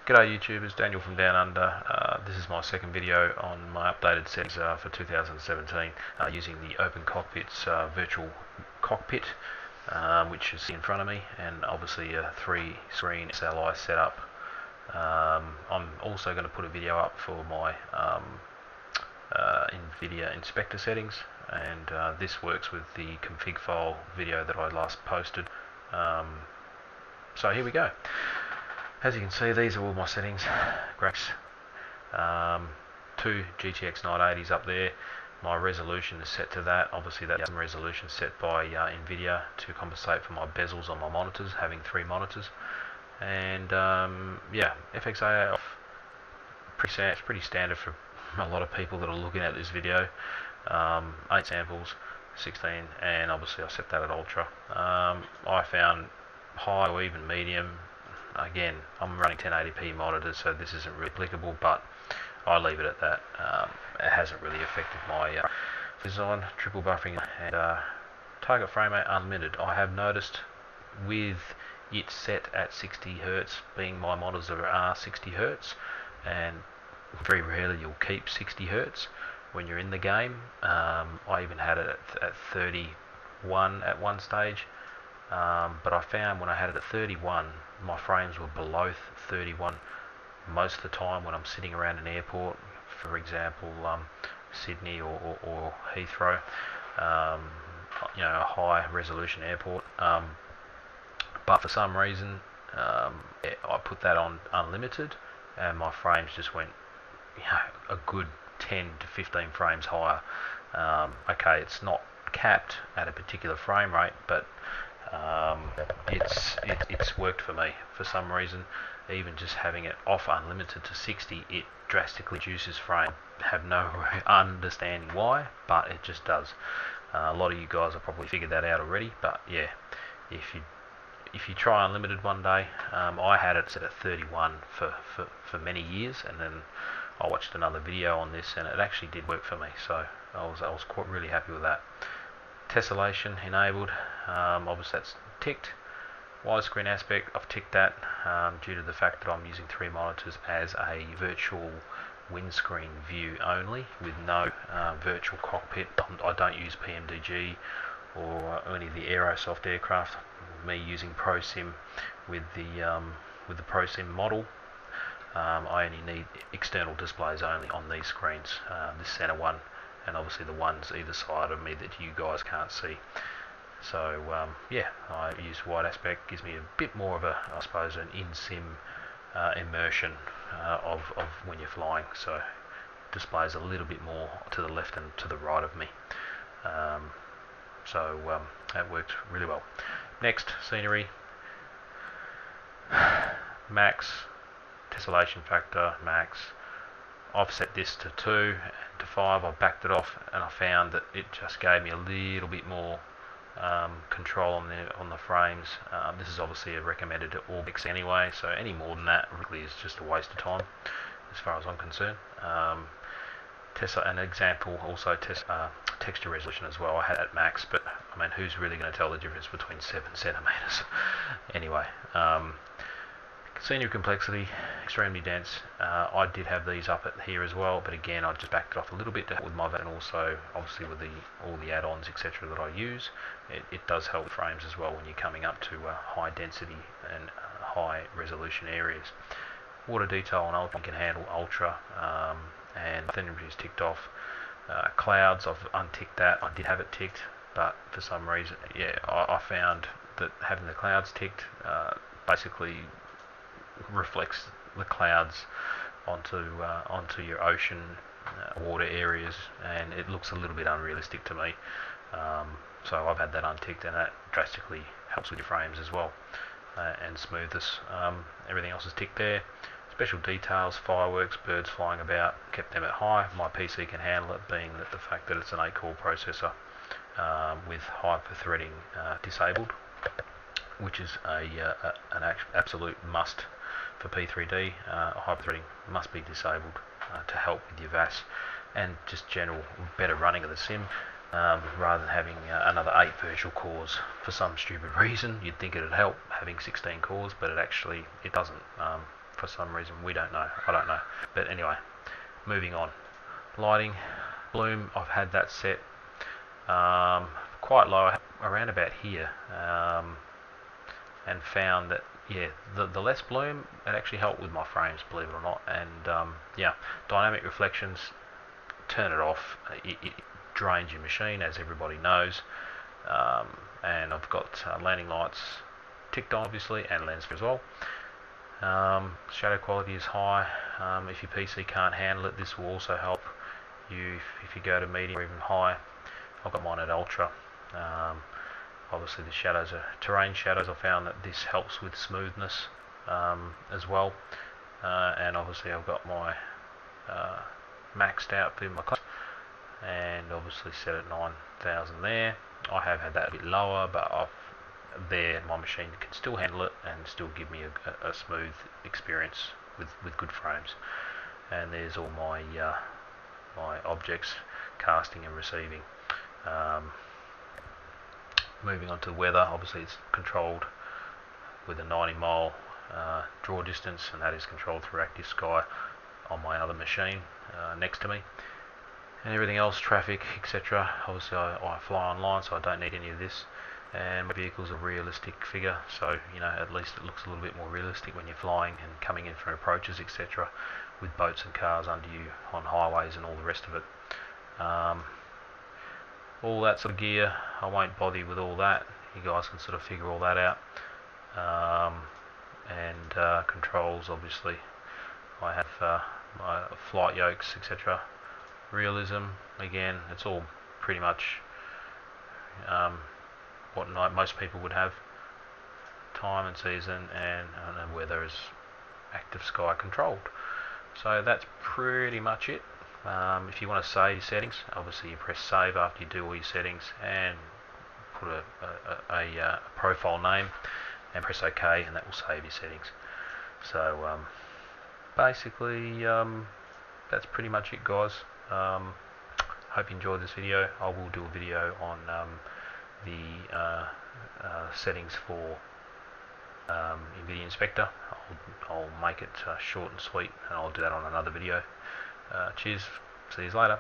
G'day YouTubers, Daniel from Down Under. This is my second video on my updated settings for 2017 using the Open Cockpit's virtual cockpit, which is in front of me, and obviously a 3-screen SLI setup. I'm also going to put a video up for my NVIDIA inspector settings, and this works with the config file video that I last posted. So here we go. As you can see, these are all my settings. Graphics, 2 GTX 980s up there. My resolution is set to that. Obviously that's some resolution set by NVIDIA to compensate for my bezels on my monitors, having 3 monitors. And yeah, FXAA off. It's pretty standard for a lot of people that are looking at this video. 8 samples, 16, and obviously I set that at ultra. I found high or even medium. Again, I'm running 1080p monitors, so this isn't really applicable, but I leave it at that. It hasn't really affected my design. Triple buffering and target frame rate unlimited. I have noticed with it set at 60 Hz, being my monitors are 60 Hz, and very rarely you'll keep 60 Hz when you're in the game. I even had it at 31 at one stage. But I found when I had it at 31, my frames were below 31 most of the time when I'm sitting around an airport, for example, Sydney or Heathrow, you know, a high resolution airport. But for some reason, I put that on unlimited, and my frames just went, you know, a good 10 to 15 frames higher. Okay, it's not capped at a particular frame rate, but it's worked for me for some reason. Even just having it off unlimited to 60, it drastically reduces frame. Have no understanding why, but it just does. A lot of you guys have probably figured that out already, but yeah, if you try unlimited one day, I had it set at 31 for many years, and then I watched another video on this, and it actually did work for me. So I was quite really happy with that. Tessellation enabled, obviously that's ticked. Widescreen aspect, I've ticked that due to the fact that I'm using 3 monitors as a virtual windscreen view only, with no virtual cockpit. I don't use PMDG or any of the Aerosoft aircraft. Me using ProSim with the ProSim model. I only need external displays only on these screens, this center one, and obviously the ones either side of me that you guys can't see. So yeah, I use wide aspect, gives me a bit more of a, I suppose, an in-sim immersion of when you're flying. So displays a little bit more to the left and to the right of me. So that works really well. Next, scenery, max, tessellation factor, max. I've set this to 2 and to 5. I backed it off, and I found that it just gave me a little bit more control on the frames. This is obviously a recommended to all mix anyway, so any more than that really is just a waste of time as far as I'm concerned. An example also texture resolution as well. I had at max, but I mean, who's really going to tell the difference between 7 centimeters? Anyway, scenery complexity, extremely dense. I did have these up at here as well, but again, I just backed it off a little bit to help with my and also obviously with all the add-ons, etc. that I use. It does help frames as well when you're coming up to high density and high resolution areas. Water detail on ultra, you can handle ultra, and then it is ticked off. Clouds, I've unticked that. I did have it ticked, but for some reason, yeah, I found that having the clouds ticked basically reflects the clouds onto your ocean water areas, and it looks a little bit unrealistic to me. So I've had that unticked, and that drastically helps with your frames as well, and smoothness. Everything else is ticked there. Special details, fireworks, birds flying about, kept them at high. My PC can handle it, being that the fact that it's an 8-core processor with hyper-threading disabled, which is an absolute must for P3D. Hyper-threading must be disabled to help with your VAS and just general better running of the sim, rather than having another 8 virtual cores for some stupid reason. You'd think it'd help having 16 cores, but it doesn't. for some reason. We don't know. I don't know. But anyway, moving on. Lighting, bloom. I've had that set quite low, around about here, and found that the less bloom, it actually helped with my frames, believe it or not. And yeah, dynamic reflections, turn it off. It drains your machine, as everybody knows. And I've got landing lights ticked on, obviously, and lens as well. Shadow quality is high. If your PC can't handle it, this will also help you if you go to medium or even high. I've got mine at ultra. Obviously the shadows are terrain shadows. I found that this helps with smoothness as well. And obviously I've got my maxed out for my class, and obviously set at 9,000 there. I have had that a bit lower, but my machine can still handle it and still give me a smooth experience with good frames. And there's all my my objects casting and receiving. Moving on to the weather, obviously it's controlled with a 90 mile draw distance, and that is controlled through Active Sky on my other machine next to me. And everything else, traffic, etc. Obviously I fly online, so I don't need any of this. And my vehicle's a realistic figure, so at least it looks a little bit more realistic when you're flying and coming in from approaches, etc. with boats and cars under you on highways and all the rest of it. All that sort of gear, I won't bother you with all that. You guys can sort of figure all that out. And controls, obviously I have my flight yokes, etc. Realism, again, it's all pretty much what most people would have. Time and season, and weather is Active Sky controlled. So that's pretty much it. If you want to save your settings, obviously you press save after you do all your settings, and put a profile name and press OK, and that will save your settings. So basically that's pretty much it, guys. Hope you enjoyed this video. I will do a video on the settings for NVIDIA Inspector. I'll make it short and sweet, and I'll do that on another video. Cheers, see you later.